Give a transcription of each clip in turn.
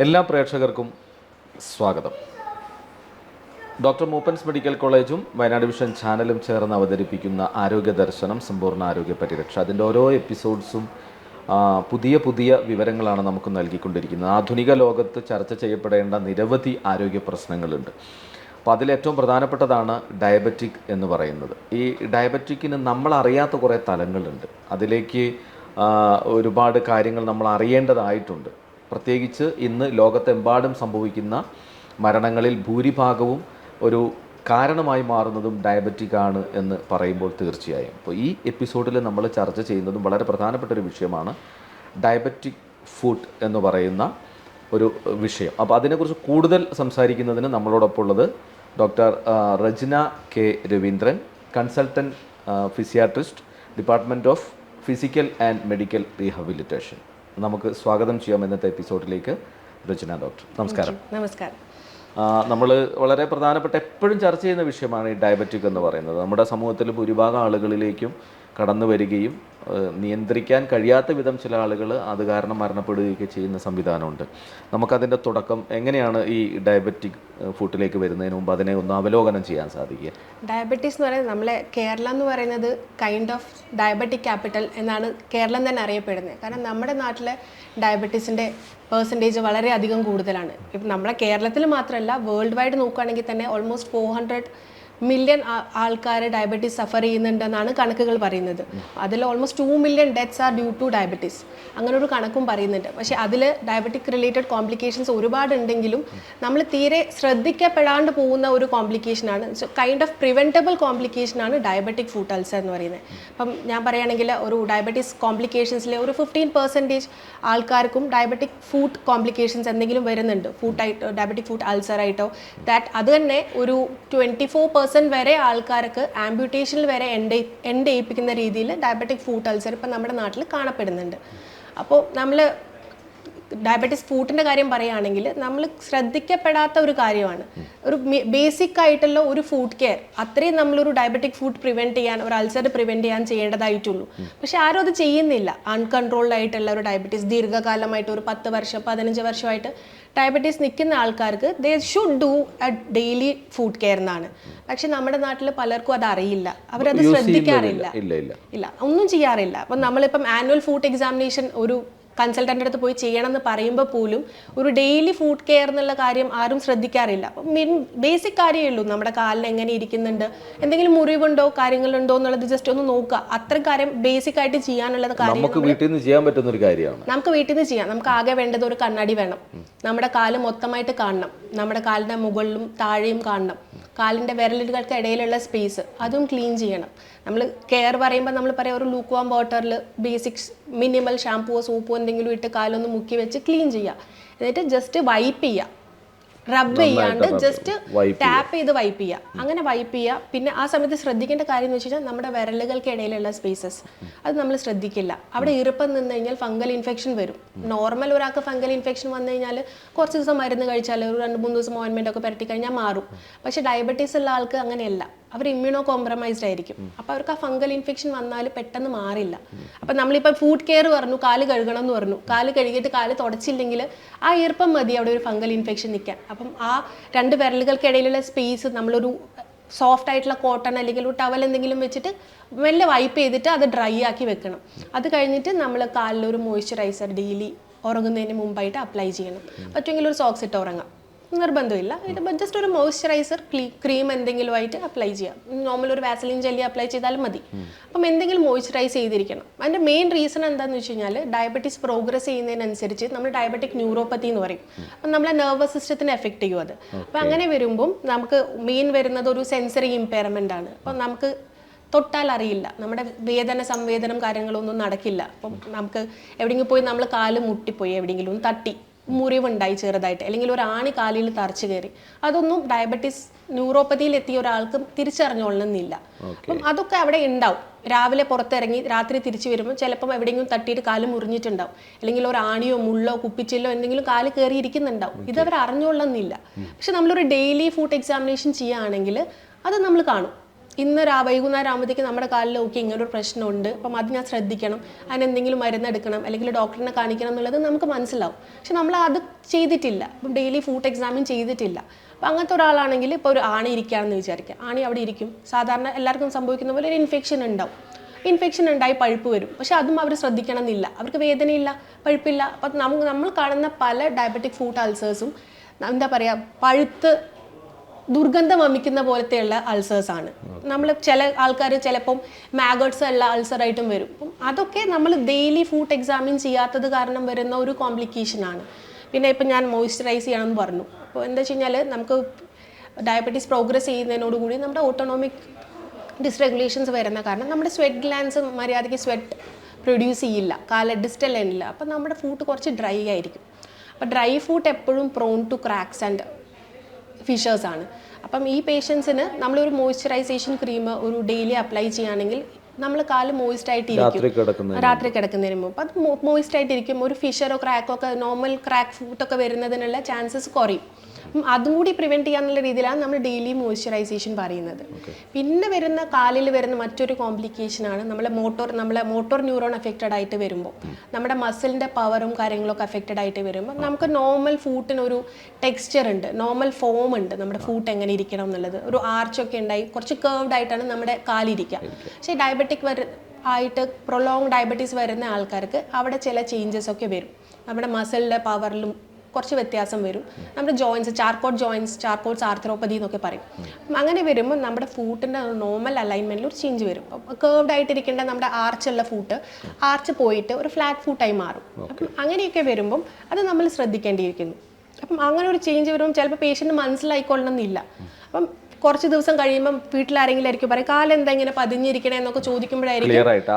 എല്ലാ പ്രേക്ഷകർക്കും സ്വാഗതം. ഡോക്ടർ മൂപ്പൻസ് മെഡിക്കൽ കോളേജും വയനാട് വിഷൻ ചാനലും ചേർന്ന് അവതരിപ്പിക്കുന്ന ആരോഗ്യ ദർശനം സമ്പൂർണ്ണ ആരോഗ്യ പരിരക്ഷ, അതിൻ്റെ ഓരോ എപ്പിസോഡ്സും പുതിയ പുതിയ വിവരങ്ങളാണ് നമുക്ക് നൽകിക്കൊണ്ടിരിക്കുന്നത്. ആധുനിക ലോകത്ത് ചർച്ച ചെയ്യപ്പെടേണ്ട നിരവധി ആരോഗ്യ പ്രശ്നങ്ങളുണ്ട്. അപ്പോൾ അതിലേറ്റവും പ്രധാനപ്പെട്ടതാണ് ഡയബറ്റിക് എന്ന് പറയുന്നത്. ഈ ഡയബറ്റിക്കിന് നമ്മളറിയാത്ത കുറേ തലങ്ങളുണ്ട്. അതിലേക്ക് ഒരുപാട് കാര്യങ്ങൾ നമ്മൾ അറിയേണ്ടതായിട്ടുണ്ട്. പ്രത്യേകിച്ച് ഇന്ന് ലോകത്തെമ്പാടും സംഭവിക്കുന്ന മരണങ്ങളിൽ ഭൂരിഭാഗവും ഒരു കാരണമായി മാറുന്നതും ഡയബറ്റിക് ആണ് എന്ന് പറയുമ്പോൾ തീർച്ചയായും. അപ്പോൾ ഈ എപ്പിസോഡിൽ നമ്മൾ ചർച്ച ചെയ്യുന്നതും വളരെ പ്രധാനപ്പെട്ട ഒരു വിഷയമാണ് ഡയബറ്റിക് ഫുഡ് എന്ന് പറയുന്ന ഒരു വിഷയം. അപ്പോൾ അതിനെക്കുറിച്ച് കൂടുതൽ സംസാരിക്കുന്നതിന് നമ്മളോടൊപ്പം ഉള്ളത് doctor Rajna K Raveendran, consultant physiatrist, department of physical and medical rehabilitation. നമുക്ക് സ്വാഗതം ചെയ്യാം ഇന്നത്തെ എപ്പിസോഡിലേക്ക്. രചന ഡോക്ടർ, നമസ്കാരം. നമസ്കാരം. നമ്മൾ വളരെ പ്രധാനപ്പെട്ട എപ്പോഴും ചർച്ച ചെയ്യുന്ന വിഷയമാണ് ഈ ഡയബറ്റിക് എന്ന് പറയുന്നത്. നമ്മുടെ സമൂഹത്തിൽ ഭൂരിഭാഗം ആളുകളിലേക്കും കടന്നു വരികയും നിയന്ത്രിക്കാൻ കഴിയാത്ത വിധം ചില ആളുകൾ അത് കാരണം മരണപ്പെടുകയൊക്കെ ചെയ്യുന്ന സംവിധാനമുണ്ട്. നമുക്കതിൻ്റെ തുടക്കം എങ്ങനെയാണ് ഈ ഡയബറ്റിക് ഫുഡിലേക്ക് വരുന്നതിന് മുമ്പ് അതിനെ ഒന്ന് അവലോകനം ചെയ്യാൻ സാധിക്കുക? ഡയബറ്റീസ് എന്ന് പറയുന്നത് നമ്മളെ കേരളം എന്ന് പറയുന്നത് കൈൻഡ് ഓഫ് ഡയബറ്റിക് ക്യാപിറ്റൽ എന്നാണ് കേരളം തന്നെ അറിയപ്പെടുന്നത്. കാരണം നമ്മുടെ നാട്ടിലെ ഡയബറ്റീസിൻ്റെ പെർസെൻറ്റേജ് വളരെയധികം കൂടുതലാണ്. ഇപ്പം നമ്മളെ കേരളത്തിൽ മാത്രമല്ല, വേൾഡ് വൈഡ് നോക്കുകയാണെങ്കിൽ തന്നെ ഓൾമോസ്റ്റ് 400 മില്യൺ ആൾക്കാർ ഡയബറ്റീസ് സഫർ ചെയ്യുന്നുണ്ടെന്നാണ് കണക്കുകൾ പറയുന്നത്. അതിൽ almost 2 million deaths are due to diabetes, അങ്ങനെ ഒരു കണക്കും പറയുന്നുണ്ട്. പക്ഷേ അതിൽ ഡയബറ്റിക് റിലേറ്റഡ് കോംപ്ലിക്കേഷൻസ് ഒരുപാടുണ്ടെങ്കിലും നമ്മൾ തീരെ ശ്രദ്ധിക്കപ്പെടാണ്ട് പോകുന്ന ഒരു കോംപ്ലിക്കേഷനാണ്, കൈൻഡ് ഓഫ് പ്രിവെൻറ്റബിൾ കോംപ്ലിക്കേഷനാണ് ഡയബറ്റിക് ഫുഡ് അൾസർ എന്ന് പറയുന്നത്. അപ്പം ഞാൻ പറയുകയാണെങ്കിൽ ഒരു ഡയബറ്റീസ് കോംപ്ലിക്കേഷൻസിൽ ഒരു 15% ആൾക്കാർക്കും ഡയബറ്റിക് ഫുഡ് കോംപ്ലിക്കേഷൻസ് എന്തെങ്കിലും വരുന്നുണ്ട്. ഡയബറ്റിക് ഫുഡ് അൾസർ ആയിട്ടോ അത് തന്നെ ഒരു 24% വരെ ആൾക്കാർക്ക് ആംബ്യൂട്ടേഷനിൽ വരെ എൻഡ് ചെയ്യിപ്പിക്കുന്ന രീതിയിൽ ഡയബറ്റിക് ഫുഡ് അൾസർ ഇപ്പം നമ്മുടെ നാട്ടിൽ കാണപ്പെടുന്നുണ്ട്. അപ്പോൾ നമ്മൾ ഡയബറ്റിസ് ഫുഡിൻ്റെ കാര്യം പറയുകയാണെങ്കിൽ നമ്മൾ ശ്രദ്ധിക്കപ്പെടാത്ത ഒരു കാര്യമാണ്. ഒരു ബേസിക് ആയിട്ടുള്ള ഒരു ഫുഡ് കെയർ അത്രയും നമ്മളൊരു ഡയബറ്റിക് ഫുഡ് പ്രിവെൻറ്റ് ചെയ്യാൻ, ഒരു അൾസർ പ്രിവെൻറ്റ് ചെയ്യാൻ ചെയ്യേണ്ടതായിട്ടുള്ളൂ. പക്ഷെ ആരും അത് ചെയ്യുന്നില്ല. അൺകൺട്രോൾഡ് ആയിട്ടുള്ള ഒരു ഡയബറ്റീസ് ദീർഘകാലമായിട്ട് ഒരു 10 വർഷം 15 വർഷമായിട്ട് ഡയബറ്റീസ് നിൽക്കുന്ന ആൾക്കാർക്ക് they should do A daily food care എന്നാണ്. പക്ഷെ നമ്മുടെ നാട്ടിൽ പലർക്കും അത് അറിയില്ല, അവരത് ശ്രദ്ധിക്കാറില്ല, ഇല്ല ഒന്നും ചെയ്യാറില്ല. അപ്പം നമ്മളിപ്പം ആനുവൽ ഫുഡ് എക്സാമിനേഷൻ ഒരു കൺസൾട്ടൻ്റെ അടുത്ത് പോയി ചെയ്യണമെന്ന് പറയുമ്പോൾ പോലും ഒരു ഡെയിലി ഫുഡ് കെയർ എന്നുള്ള കാര്യം ആരും ശ്രദ്ധിക്കാറില്ല. അപ്പം ബേസിക് കാര്യമേ ഉള്ളൂ, നമ്മുടെ കാലിന് എങ്ങനെ ഇരിക്കുന്നുണ്ട്, എന്തെങ്കിലും മുറിവുണ്ടോ കാര്യങ്ങളുണ്ടോ എന്നുള്ളത് ജസ്റ്റ് ഒന്ന് നോക്കുക. അത്രയും കാര്യം ബേസിക് ആയിട്ട് ചെയ്യാനുള്ളത് കാര്യം നമുക്ക് വീട്ടിൽ നിന്ന് ചെയ്യാൻ പറ്റുന്ന ഒരു കാര്യമാണ്. നമുക്ക് വീട്ടിൽ നിന്ന് ചെയ്യാം. നമുക്ക് ആകെ വേണ്ടത് ഒരു കണ്ണാടി വേണം. നമ്മുടെ കാല് മൊത്തമായിട്ട് കാണണം, നമ്മുടെ കാലിൻ്റെ മുകളിലും താഴെയും കാണണം. കാലിൻ്റെ വിരലുകൾക്ക് ഇടയിലുള്ള സ്പേസ് അതും ക്ലീൻ ചെയ്യണം. നമ്മൾ കെയർ പറയുമ്പോൾ നമ്മൾ പറയാം ഒരു ലൂക്ക് വാം വാട്ടറിൽ ബേസിക്സ് മിനിമൽ ഷാമ്പുവോ സോപ്പോ എന്തെങ്കിലും ഇട്ട് കാലൊന്ന് മുക്കി വെച്ച് ക്ലീൻ ചെയ്യുക. എന്നിട്ട് ജസ്റ്റ് വൈപ്പ് ചെയ്യുക, റബ്ബ് ചെയ്യാണ്ട് ജസ്റ്റ് ടാപ്പ് ചെയ്ത് വൈപ്പ് ചെയ്യുക. അങ്ങനെ വൈപ്പ് ചെയ്യുക. പിന്നെ ആ സമയത്ത് ശ്രദ്ധിക്കേണ്ട കാര്യം എന്ന് വെച്ച് കഴിഞ്ഞാൽ നമ്മുടെ വിരലുകൾക്ക് ഇടയിലുള്ള സ്പേസസ് അത് നമ്മൾ ശ്രദ്ധിക്കില്ല. അവിടെ ഈർപ്പം നിന്ന് കഴിഞ്ഞാൽ ഫംഗൽ ഇൻഫെക്ഷൻ വരും. നോർമൽ ഒരാൾക്ക് ഫംഗൽ ഇൻഫെക്ഷൻ വന്നു കഴിഞ്ഞാൽ കുറച്ച് ദിവസം മരുന്ന് കഴിച്ചാൽ ഒരു 2-3 ദിവസം ഓയിൻമെൻ്റ് ഒക്കെ പുരട്ടി കഴിഞ്ഞാൽ മാറും. പക്ഷേ ഡയബറ്റീസ് ഉള്ള ആൾക്ക് അങ്ങനെയല്ല, അവർ ഇമ്മ്യൂണോ കോംപ്രമൈസ്ഡ് ആയിരിക്കും. അപ്പോൾ അവർക്ക് ആ ഫംഗൽ ഇൻഫെക്ഷൻ വന്നാൽ പെട്ടെന്ന് മാറില്ല. അപ്പം നമ്മളിപ്പോൾ ഫുഡ് കെയർ പറഞ്ഞു, കാല് കഴുകണം എന്ന് പറഞ്ഞു, കാല് കഴുകിയിട്ട് കാല് തുടച്ചില്ലെങ്കിൽ ആ ഈർപ്പം മതി അവിടെ ഒരു ഫംഗൽ ഇൻഫെക്ഷൻ നിൽക്കാൻ. അപ്പം ആ 2 വിരലുകൾക്കിടയിലുള്ള സ്പേസ് നമ്മളൊരു സോഫ്റ്റ് ആയിട്ടുള്ള കോട്ടൺ അല്ലെങ്കിൽ ഒരു ടവൽ എന്തെങ്കിലും വെച്ചിട്ട് മെല്ലെ വൈപ്പ് ചെയ്തിട്ട് അത് ഡ്രൈ ആക്കി വെക്കണം. അത് കഴിഞ്ഞിട്ട് നമ്മൾ കാലിലൊരു മോയ്സ്ചറൈസർ ഡെയിലി ഉറങ്ങുന്നതിന് മുമ്പായിട്ട് അപ്ലൈ ചെയ്യണം. പറ്റുമെങ്കിൽ ഒരു സോക്സ് ഇട്ട് ഉറങ്ങാം, നിർബന്ധമില്ല. ഇത് ജസ്റ്റ് ഒരു മോയ്സ്ചറൈസർ ക്രീം എന്തെങ്കിലും ആയിട്ട് അപ്ലൈ ചെയ്യാം. നോർമൽ ഒരു വാസലിൻ ജെല്ലി അപ്ലൈ ചെയ്താലും മതി. അപ്പം എന്തെങ്കിലും മോയ്സ്ചറൈസ് ചെയ്തിരിക്കണം. അതിൻ്റെ മെയിൻ റീസൺ എന്താണെന്ന് വെച്ച് കഴിഞ്ഞാൽ ഡയബറ്റീസ് പ്രോഗ്രസ് ചെയ്യുന്നതിനനുസരിച്ച് നമ്മൾ ഡയബറ്റിക് ന്യൂറോപ്പത്തി എന്ന് പറയും. അപ്പം നമ്മളെ നെർവസ് സിസ്റ്റത്തിന് എഫക്റ്റ് ചെയ്യും അത്. അപ്പം അങ്ങനെ വരുമ്പം നമുക്ക് മെയിൻ വരുന്നത് ഒരു സെൻസറി ഇമ്പയർമെൻ്റ് ആണ്. അപ്പം നമുക്ക് തൊട്ടാൽ അറിയില്ല, നമ്മുടെ വേദന സംവേദനം കാര്യങ്ങളൊന്നും നടക്കില്ല. അപ്പം നമുക്ക് എവിടെയെങ്കിലും പോയി നമ്മൾ കാല് മുട്ടിപ്പോയി, എവിടെയെങ്കിലും ഒന്ന് തട്ടി മുറിവുണ്ടായി ചെറുതായിട്ട്, അല്ലെങ്കിൽ ഒരു ആണി കാലിൽ തറച്ചു കയറി, അതൊന്നും ഡയബറ്റീസ് ന്യൂറോപ്പതിയിൽ എത്തിയ ഒരാൾക്ക് തിരിച്ചറിഞ്ഞോളണമെന്നില്ല. അപ്പം അതൊക്കെ അവിടെ ഉണ്ടാവും. രാവിലെ പുറത്തിറങ്ങി രാത്രി തിരിച്ചു വരുമ്പോൾ ചിലപ്പം എവിടെയെങ്കിലും തട്ടിയിട്ട് കാല് മുറിഞ്ഞിട്ടുണ്ടാവും, അല്ലെങ്കിൽ ഒരു ആണിയോ മുള്ളോ കുപ്പിച്ചില്ലോ എന്തെങ്കിലും കാല് കയറി ഇരിക്കുന്നുണ്ടാവും. ഇതവർ അറിഞ്ഞോളണമെന്നില്ല. പക്ഷെ നമ്മളൊരു ഡെയിലി ഫുഡ് എക്സാമിനേഷൻ ചെയ്യുകയാണെങ്കിൽ അത് നമ്മൾ കാണും. ഇന്ന് വൈകുന്നേരം ആകുമ്പോഴത്തേക്ക് നമ്മുടെ കാലിൽ ഓക്കെ ഇങ്ങനൊരു പ്രശ്നമുണ്ട്, അപ്പം അത് ഞാൻ ശ്രദ്ധിക്കണം, അതിനെന്തെങ്കിലും മരുന്നെടുക്കണം അല്ലെങ്കിൽ ഡോക്ടറിനെ കാണിക്കണം എന്നുള്ളത് നമുക്ക് മനസ്സിലാവും. പക്ഷെ നമ്മൾ അത് ചെയ്തിട്ടില്ല, ഇപ്പം ഡെയിലി ഫുഡ് എക്സാമിൻ ചെയ്തിട്ടില്ല. അപ്പം അങ്ങനത്തെ ഒരാളാണെങ്കിൽ ഇപ്പോൾ ഒരു ആണി ഇരിക്കുകയാണെന്ന് വിചാരിക്കുക, ആണി അവിടെ ഇരിക്കും, സാധാരണ എല്ലാവർക്കും സംഭവിക്കുന്ന പോലെ ഒരു ഇൻഫെക്ഷൻ ഉണ്ടാവും. ഇൻഫെക്ഷൻ ഉണ്ടായി പഴുപ്പ് വരും, പക്ഷെ അതും അവർ ശ്രദ്ധിക്കണം എന്നില്ല, അവർക്ക് വേദനയില്ല, പഴുപ്പില്ല. അപ്പം നമ്മൾ കാണുന്ന പല ഡയബറ്റിക് ഫുഡ് അൾസേഴ്സും എന്താ പറയുക, പഴുത്ത് ദുർഗന്ധം വമിക്കുന്ന പോലത്തെയുള്ള അൾസേഴ്സാണ്. നമ്മൾ ചില ആൾക്കാർ ചിലപ്പം മാഗട്സ് ഉള്ള അൾസറായിട്ടും വരും. അപ്പം അതൊക്കെ നമ്മൾ ഡെയിലി ഫുഡ് എക്സാമിൻ ചെയ്യാത്തത് കാരണം വരുന്ന ഒരു കോംപ്ലിക്കേഷനാണ്. പിന്നെ ഇപ്പം ഞാൻ മോയ്സ്ചറൈസ് ചെയ്യണമെന്ന് പറഞ്ഞു. അപ്പോൾ എന്താ വെച്ച് കഴിഞ്ഞാൽ നമുക്ക് ഡയബറ്റീസ് പ്രോഗ്രസ് ചെയ്യുന്നതിനോടുകൂടി നമ്മുടെ ഓട്ടോണോമിക് ഡിസ്റെഗുലേഷൻസ് വരുന്ന കാരണം നമ്മുടെ സ്വെറ്റ് ഗ്ലാൻസ് മര്യാദയ്ക്ക് സ്വെറ്റ് പ്രൊഡ്യൂസ് ചെയ്യില്ല, ഡിസ്റ്റൽ എൻഡില്ല. അപ്പം നമ്മുടെ ഫുഡ് കുറച്ച് ഡ്രൈ ആയിരിക്കും. അപ്പോൾ ഡ്രൈ ഫുഡ് എപ്പോഴും prone to cracks and fissures ആണ്. അപ്പം ഈ പേഷ്യൻസിന് നമ്മളൊരു മോയ്സ്ചറൈസേഷൻ ക്രീം ഒരു ഡെയിലി അപ്ലൈ ചെയ്യുകയാണെങ്കിൽ നമ്മൾ കാല് മോയിസ്റ്റ് ആയിട്ടിരിക്കും രാത്രി കിടക്കുന്നതിന് മുമ്പ്. അത് മോയിസ്റ്റ് ആയിട്ടിരിക്കും. ഒരു ഫിഷറോ ക്രാക്കോ ഒക്കെ നോർമൽ ക്രാക്ക് ഫുഡൊക്കെ വരുന്നതിനുള്ള ചാൻസസ് കുറയും. അതും കൂടി പ്രിവെൻറ്റ് ചെയ്യാന്നുള്ള രീതിയിലാണ് നമ്മൾ ഡെയിലി മോയ്സ്ചറൈസേഷൻ പറയുന്നത്. പിന്നെ വരുന്ന കാലിൽ വരുന്ന മറ്റൊരു കോംപ്ലിക്കേഷനാണ് നമ്മളെ മോട്ടോർ ന്യൂറോൺ അഫക്റ്റഡ് ആയിട്ട് വരുമ്പോൾ, നമ്മുടെ മസിലിൻ്റെ പവറും കാര്യങ്ങളൊക്കെ അഫക്റ്റഡ് ആയിട്ട് വരുമ്പോൾ നമുക്ക് നോർമൽ ഫൂട്ടിനൊരു ടെക്സ്ചർ ഉണ്ട്, നോർമൽ ഫോം ഉണ്ട്, നമ്മുടെ ഫൂട്ട് എങ്ങനെ ഇരിക്കണം എന്നുള്ളത്. ഒരു ആർച്ചൊക്കെ ഉണ്ടായി കുറച്ച് കേർവ്ഡ് ആയിട്ടാണ് നമ്മുടെ കാലിരിക്കുക. പക്ഷേ ഡയബറ്റിക് ആയിട്ട് പ്രൊലോങ് ഡയബറ്റീസ് വരുന്ന ആൾക്കാർക്ക് അവിടെ ചില ചേഞ്ചസ് ഒക്കെ വരും. നമ്മുടെ മസിലിൻ്റെ പവറിലും കുറച്ച് വ്യത്യാസം വരും. നമ്മുടെ ജോയിൻസ് ചാർക്കോട്ട്സ് ആർത്രോപ്പതി എന്നൊക്കെ പറയും. അങ്ങനെ വരുമ്പോൾ നമ്മുടെ ഫൂട്ടിൻ്റെ നോർമൽ അലൈൻമെൻറ്റിൽ ഒരു ചേഞ്ച് വരും. കേർവ്ഡ് ആയിട്ടിരിക്കേണ്ട നമ്മുടെ ആർച്ചുള്ള ഫൂട്ട് ആർച്ച് പോയിട്ട് ഒരു ഫ്ലാറ്റ് ഫൂട്ടായി മാറും. അപ്പം അങ്ങനെയൊക്കെ വരുമ്പം അത് നമ്മൾ ശ്രദ്ധിക്കേണ്ടിയിരിക്കുന്നു. അപ്പം അങ്ങനെ ഒരു ചേഞ്ച് വരുമ്പോൾ ചിലപ്പോൾ പേഷ്യൻറ്റ് മനസ്സിലായിക്കൊള്ളണമെന്നില്ല. അപ്പം കുറച്ച് ദിവസം കഴിയുമ്പം വീട്ടിലാരെങ്കിലും ആയിരിക്കും പറയും കാലെന്താ ഇങ്ങനെ പതിഞ്ഞിരിക്കണേ എന്നൊക്കെ ചോദിക്കുമ്പോഴായിരിക്കും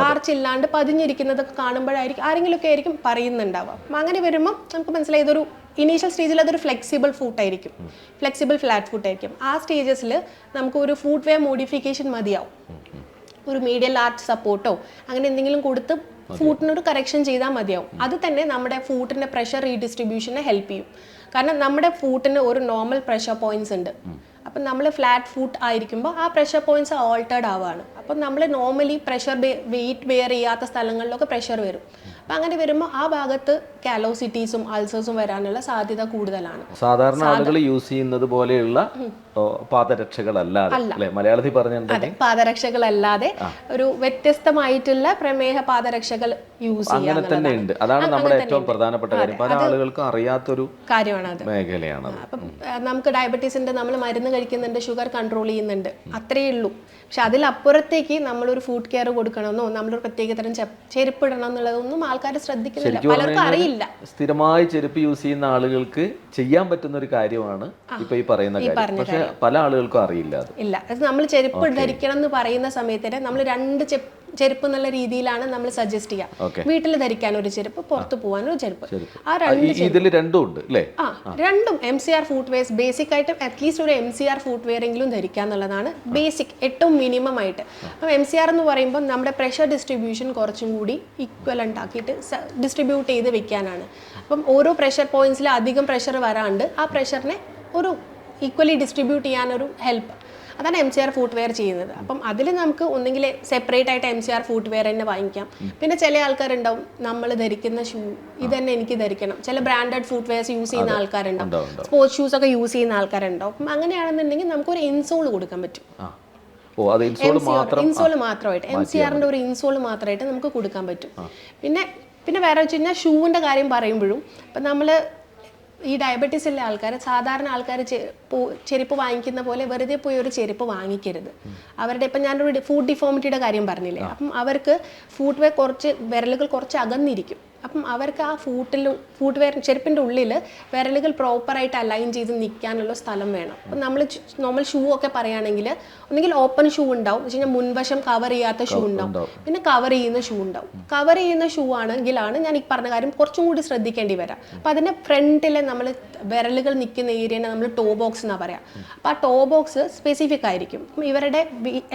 ആർച്ചില്ലാണ്ട് പതിഞ്ഞിരിക്കുന്നതൊക്കെ കാണുമ്പോഴായിരിക്കും ആരെങ്കിലുമൊക്കെ ആയിരിക്കും പറയുന്നുണ്ടാവുക. അപ്പം അങ്ങനെ വരുമ്പോൾ നമുക്ക് മനസ്സിലായി ഇതൊരു ഇനീഷ്യൽ സ്റ്റേജിൽ അതൊരു ഫ്ലെക്സിബിൾ ഫുട്ടായിരിക്കും, ഫ്ലെക്സിബിൾ ഫ്ലാറ്റ് ഫുട്ടായിരിക്കും. ആ സ്റ്റേജസിൽ നമുക്ക് ഒരു ഫുഡ് വെയർ മോഡിഫിക്കേഷൻ മതിയാവും. ഒരു മീഡിയൽ ആർച്ച് സപ്പോർട്ടോ അങ്ങനെ എന്തെങ്കിലും കൊടുത്ത് ഫൂട്ടിനൊരു കറക്ഷൻ ചെയ്താൽ മതിയാവും. അത് തന്നെ നമ്മുടെ ഫൂട്ടിൻ്റെ പ്രഷർ റീഡിസ്ട്രിബ്യൂഷനെ ഹെൽപ്പ് ചെയ്യും. കാരണം നമ്മുടെ ഫൂട്ടിന് ഒരു നോർമൽ പ്രഷർ പോയിന്റ്സ് ഉണ്ട്. അപ്പം നമ്മൾ ഫ്ലാറ്റ് ഫുട്ട് ആയിരിക്കുമ്പോൾ ആ പ്രഷർ പോയിന്റ്സ് ഓൾട്ടേഡ് ആവുകയാണ്. അപ്പം നമ്മൾ നോർമലി പ്രഷർ വെയിറ്റ് വെയർ ചെയ്യാത്ത സ്ഥലങ്ങളിലൊക്കെ പ്രഷർ വരും. അപ്പം അങ്ങനെ വരുമ്പോൾ ആ ഭാഗത്ത് കാലോസിറ്റീസും അൾസേഴ്സും വരാനുള്ള സാധ്യത കൂടുതലാണ്. സാധാരണ ആളുകൾ യൂസ് ചെയ്യുന്നത് പോലെയുള്ള പാദരക്ഷകളല്ലാതെ, മലയാളത്തിൽ പറഞ്ഞിട്ടുണ്ടെങ്കിൽ പാദരക്ഷകളല്ലാതെ ഒരു വ്യത്യസ്തമായിട്ടുള്ള പ്രമേഹ പാദരക്ഷകൾ യൂസ് അങ്ങനെ തന്നെ ഉണ്ട്. അതാണ് നമ്മുടെ ഏറ്റവും പ്രധാനപ്പെട്ട കാര്യം. പല ആളുകൾക്കും അറിയാത്തൊരു കാര്യമാണ് മേഖലയാണ്. അപ്പം നമുക്ക് ഡയബറ്റീസിന്റെ നമ്മൾ മരുന്ന് കഴിക്കുന്നുണ്ട്, ഷുഗർ കൺട്രോൾ ചെയ്യുന്നുണ്ട്, അത്രയേ ഉള്ളൂ. പക്ഷെ അതിലപ്പുറത്തേക്ക് നമ്മളൊരു ഫുഡ് കെയർ കൊടുക്കണമെന്നോ നമ്മളൊരു പ്രത്യേക തരം ചെരുപ്പ് ഇടണം എന്നുള്ളതൊന്നും ആൾക്കാർ ശ്രദ്ധിക്കുന്നില്ല, പലർക്കും അറിയില്ല. സ്ഥിരമായി ചെരുപ്പ് യൂസ് ചെയ്യുന്ന ആളുകൾക്ക് ചെയ്യാൻ പറ്റുന്ന ഒരു കാര്യമാണ് ഇപ്പൊ ഈ പറയുന്ന കാര്യം. പക്ഷെ പല ആളുകൾക്കും അറിയില്ല. അത് നമ്മൾ ചെരുപ്പ് ധരിക്കണം എന്ന് പറയുന്ന സമയത്തിന് നമ്മൾ രണ്ട് ചെരുപ്പ് എന്നുള്ള രീതിയിലാണ് നമ്മൾ സജസ്റ്റ് ചെയ്യുക. വീട്ടിൽ ധരിക്കാൻ ഒരു ചെരുപ്പ്, പുറത്ത് പോകാൻ ഒരു ചെരുപ്പ്. ആ രണ്ടും ഉണ്ട് അല്ലേ? രണ്ടും MCR ഫുട്ട് വെയർസ് ബേസിക് ആയിട്ട് അറ്റ്ലീസ്റ്റ് ഒരു MCR ഫുട്ട് വെയർ എങ്കിലും ധരിക്കുക എന്നുള്ളതാണ് ബേസിക്, ഏറ്റവും മിനിമം ആയിട്ട്. അപ്പം MCR എന്ന് പറയുമ്പോൾ നമ്മുടെ പ്രഷർ ഡിസ്ട്രിബ്യൂഷൻ കുറച്ചും കൂടി ഈക്വലൻ്റ് ആക്കിയിട്ട് ഡിസ്ട്രിബ്യൂട്ട് ചെയ്ത് വെക്കാനാണ്. അപ്പം ഓരോ പ്രഷർ പോയിന്റ്സിൽ അധികം പ്രഷർ വരാണ്ട് ആ പ്രഷറിനെ ഒരു ഈക്വലി ഡിസ്ട്രിബ്യൂട്ട് ചെയ്യാനൊരു ഹെൽപ്പ്, അതാണ് MCR ഫുട്ട് വെയർ ചെയ്യുന്നത്. അപ്പം അതിൽ നമുക്ക് ഒന്നെങ്കിൽ സെപ്പറേറ്റ് ആയിട്ട് MCR ഫുട്ട് വെയർ തന്നെ വാങ്ങിക്കാം. പിന്നെ ചില ആൾക്കാരുണ്ടാവും നമ്മൾ ധരിക്കുന്ന ഷൂ ഇത് തന്നെ എനിക്ക് ധരിക്കണം, ചില ബ്രാൻഡഡ് ഫുട്ട് വെയർസ് യൂസ് ചെയ്യുന്ന ആൾക്കാരുണ്ടാവും, സ്പോർട്സ് ഷൂസ് ഒക്കെ യൂസ് ചെയ്യുന്ന ആൾക്കാരുണ്ടാവും. അപ്പം അങ്ങനെയാണെന്നുണ്ടെങ്കിൽ നമുക്കൊരു ഇൻസോൾ കൊടുക്കാൻ പറ്റും. ഇൻസോൾ മാത്രമായിട്ട് MCRന്റെ ഒരു ഇൻസോൾ മാത്രമായിട്ട് നമുക്ക് കൊടുക്കാൻ പറ്റും. പിന്നെ വേറെ വെച്ച് കഴിഞ്ഞാൽ ഷൂവിൻ്റെ കാര്യം പറയുമ്പോഴും ഇപ്പം നമ്മൾ ഈ ഡയബറ്റീസ് ഉള്ള ആൾക്കാർ, സാധാരണ ആൾക്കാർ ചെരുപ്പ് വാങ്ങിക്കുന്ന പോലെ വെറുതെ പോയി ഒരു ചെരുപ്പ് വാങ്ങിക്കരുത്. അവരുടെ ഇപ്പം ഞാനൊരു ഫുഡ് ഡിഫോമിറ്റിയുടെ കാര്യം പറഞ്ഞില്ലേ, അപ്പം അവർക്ക് ഫുട്ട് വെയർ കുറച്ച് വിരലുകൾ കുറച്ച് അകന്നിരിക്കും. അപ്പം അവർക്ക് ആ ഫുട്ട് വെയർ ചെരുപ്പിൻ്റെ ഉള്ളിൽ വിരലുകൾ പ്രോപ്പറായിട്ട് അലൈൻ ചെയ്ത് നിൽക്കാനുള്ള സ്ഥലം വേണം. അപ്പം നമ്മൾ നോർമൽ ഷൂ ഒക്കെ പറയുകയാണെങ്കിൽ ഒന്നെങ്കിൽ ഓപ്പൺ ഷൂ ഉണ്ടാവും, വെച്ച് കഴിഞ്ഞാൽ മുൻവശം കവർ ചെയ്യാത്ത ഷൂ ഉണ്ടാവും, പിന്നെ കവർ ചെയ്യുന്ന ഷൂ ഉണ്ടാവും. കവർ ചെയ്യുന്ന ഷൂ ആണെങ്കിലാണ് ഞാൻ ഈ പറഞ്ഞ കാര്യം കുറച്ചും കൂടി ശ്രദ്ധിക്കേണ്ടി വരാം. അപ്പം അതിൻ്റെ ഫ്രണ്ടിലെ നമ്മൾ വിരലുകൾ നിൽക്കുന്ന ഏരിയനെ നമ്മൾ ടോ ബോക്സ് എന്നാണ് പറയുക. അപ്പോൾ ആ ടോ ബോക്സ് സ്പെസിഫിക് ആയിരിക്കും. ഇവരുടെ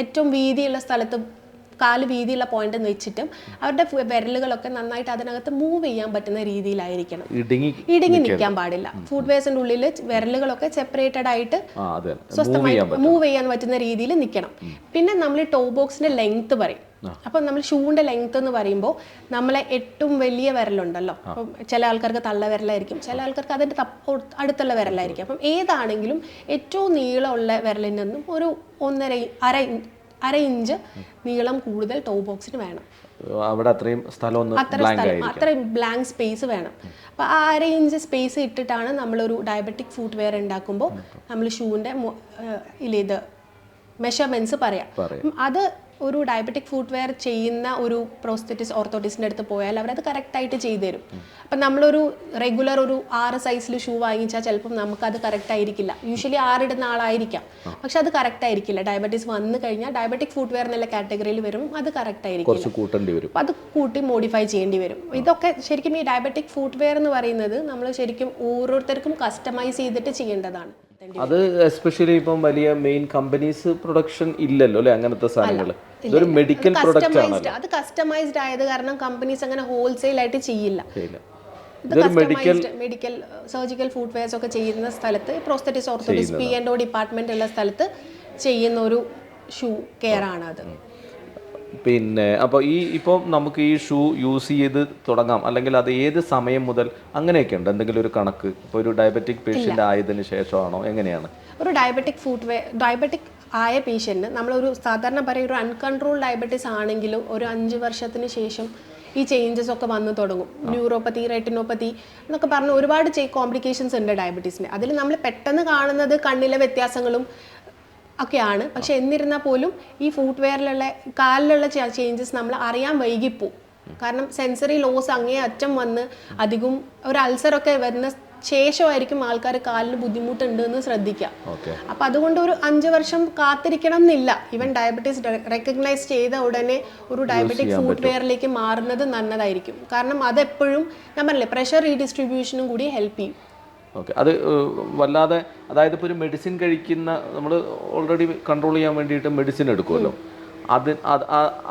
ഏറ്റവും വീതിയുള്ള സ്ഥലത്ത് കാല് വീതിയുള്ള പോയിന്റ് വെച്ചിട്ടും അവരുടെ വിരലുകളൊക്കെ നന്നായിട്ട് അതിനകത്ത് മൂവ് ചെയ്യാൻ പറ്റുന്ന രീതിയിലായിരിക്കണം. ഇടുങ്ങി നിൽക്കാൻ പാടില്ല. ഫുഡ് വെയർസിന്റെ ഉള്ളിൽ വിരലുകളൊക്കെ സെപ്പറേറ്റഡ് ആയിട്ട് സ്വസ്ഥമായിട്ട് മൂവ് ചെയ്യാൻ പറ്റുന്ന രീതിയിൽ നിൽക്കണം. പിന്നെ നമ്മൾ ടോ ബോക്സിന്റെ ലെങ്ത് പറയും. അപ്പം നമ്മൾ ഷൂവിൻ്റെ ലെങ്ത് എന്ന് പറയുമ്പോൾ നമ്മളെ ഏറ്റവും വലിയ വിരലുണ്ടല്ലോ, അപ്പം ചില ആൾക്കാർക്ക് തള്ള വിരലായിരിക്കും, ചില ആൾക്കാർക്ക് അതിൻ്റെ അടുത്തുള്ള വിരലായിരിക്കും. അപ്പം ഏതാണെങ്കിലും ഏറ്റവും നീളമുള്ള വിരലിൽ നിന്നും ഒരു അര ഇഞ്ച് നീളം കൂടുതൽ ടോ ബോക്സിന് വേണം. അത്രയും ബ്ലാങ്ക് സ്പേസ് വേണം. അപ്പോൾ ആ അര ഇഞ്ച് സ്പേസ് ഇട്ടിട്ടാണ് നമ്മളൊരു ഡയബറ്റിക് ഫുഡ് വെയർ ഉണ്ടാക്കുമ്പോൾ നമ്മൾ ഷൂവിൻ്റെ ഇത് മെഷർമെൻറ്റ്സ് പറയാം. അത് ഒരു ഡയബറ്റിക് ഫുഡ് വെയർ ചെയ്യുന്ന ഒരു ഓർത്തോട്ടിസ്റ്റിൻ്റെ അടുത്ത് പോയാൽ അവരത് കറക്റ്റായിട്ട് ചെയ്തു തരും. അപ്പം നമ്മളൊരു റെഗുലർ ഒരു 6 സൈസിൽ ഷൂ വാങ്ങിച്ചാൽ ചിലപ്പം നമുക്കത് കറക്റ്റ് ആയിരിക്കില്ല. യൂഷ്വലി 6 ഇടുന്ന ആളായിരിക്കാം, പക്ഷെ അത് കറക്റ്റ് ആയിരിക്കില്ല. ഡയബറ്റീസ് വന്നു കഴിഞ്ഞാൽ ഡയബറ്റിക് ഫുഡ് വെയർ എന്നുള്ള കാറ്റഗറിയിൽ വരും, അത് കറക്റ്റ് ആയിരിക്കില്ല. അത് കൂട്ടി മോഡിഫൈ ചെയ്യേണ്ടി വരും. ഇതൊക്കെ ശരിക്കും ഈ ഡയബറ്റിക് ഫുഡ് വെയർ എന്ന് പറയുന്നത് നമ്മൾ ശരിക്കും ഓരോരുത്തർക്കും കസ്റ്റമൈസ് ചെയ്തിട്ട് ചെയ്യേണ്ടതാണ്. അത് എസ്പെഷ്യലി ഇപ്പം വലിയ മെയിൻ കമ്പനീസ് പ്രൊഡക്ഷൻ ഇല്ലല്ലോ അല്ലെ അങ്ങനത്തെ സാധനങ്ങൾ. ഇതൊരു മെഡിക്കൽ പ്രൊഡക്റ്റ് ആണല്ലോ. അത് കസ്റ്റമൈസ്ഡ് ആയത് കാരണം കമ്പനീസ് അങ്ങനെ ഹോൾസെയിൽ ആയിട്ട് ചെയ്യില്ല. ഇത് മെഡിക്കൽ സർജിക്കൽ ഫുഡ് വെയർസ് ഒക്കെ ചെയ്യുന്ന സ്ഥലത്ത് പ്രോസ്തറ്റിസ് ഓർത്തോട്ടിസ് P&O ഡിപ്പാർട്ട്മെന്റ് ഉള്ള സ്ഥലത്ത് ചെയ്യുന്ന ഒരു ഷൂ കെയർ ആണ് അത്. പിന്നെ അപ്പോൾ ഇപ്പോൾ നമുക്ക് ഈ ഷൂ യൂസ് ചെയ്ത് തുടങ്ങാം, അല്ലെങ്കിൽ അത് ഏത് സമയം മുതൽ അങ്ങനെയൊക്കെ ഉണ്ട് എന്തെങ്കിലും ഒരു കണക്ക്? ഇപ്പോൾ ഒരു ഡയബറ്റിക് പേഷ്യൻ്റ് ആയതിനു ശേഷമാണോ, എങ്ങനെയാണ്? ഒരു ഡയബറ്റിക് ആയ പേഷ്യൻറ്റ് നമ്മളൊരു സാധാരണ പറയും ഒരു അൺകൺട്രോൾ ഡയബറ്റീസ് ആണെങ്കിലും ഒരു 5 വർഷത്തിന് ശേഷം ഈ ചേഞ്ചസ് ഒക്കെ വന്നു തുടങ്ങും. ന്യൂറോപ്പതി, റെറ്റിനോപ്പതി എന്നൊക്കെ പറഞ്ഞ് ഒരുപാട് കോംപ്ലിക്കേഷൻസ് ഉണ്ട് ഡയബറ്റീസിന്. അതിൽ നമ്മൾ പെട്ടെന്ന് കാണുന്നത് കണ്ണിലെ വ്യത്യാസങ്ങളും ഒക്കെയാണ്. പക്ഷെ എന്നിരുന്നാൽ പോലും ഈ ഫുഡ് വെയറിലുള്ള കാലിലുള്ള ചേഞ്ചസ് നമ്മൾ അറിയാൻ വൈകിപ്പോവും. കാരണം സെൻസറി ലോസ് അങ്ങേ അറ്റം വന്ന് അധികം ഒരു അൾസറൊക്കെ വരുന്ന ശേഷമായിരിക്കും ആൾക്കാർ കാലിന് ബുദ്ധിമുട്ടുണ്ട് എന്ന് ശ്രദ്ധിക്കുക. അപ്പം അതുകൊണ്ട് ഒരു 5 വർഷം കാത്തിരിക്കണം എന്നില്ല. ഈവൻ ഡയബറ്റീസ് റെക്കഗ്നൈസ് ചെയ്ത ഉടനെ ഒരു ഡയബറ്റിക് ഫുഡ് വെയറിലേക്ക് മാറുന്നത് നല്ലതായിരിക്കും. കാരണം അതെപ്പോഴും ഞാൻ പറഞ്ഞില്ലേ പ്രഷർ റീഡിസ്ട്രിബ്യൂഷനും കൂടി ഹെൽപ്പ് ചെയ്യും. ഓക്കെ, അത് വല്ലാതെ, അതായത് ഇപ്പോൾ ഒരു മെഡിസിൻ കഴിക്കുന്ന നമ്മൾ ഓൾറെഡി കൺട്രോൾ ചെയ്യാൻ വേണ്ടിയിട്ട് മെഡിസിൻ എടുക്കുമല്ലോ,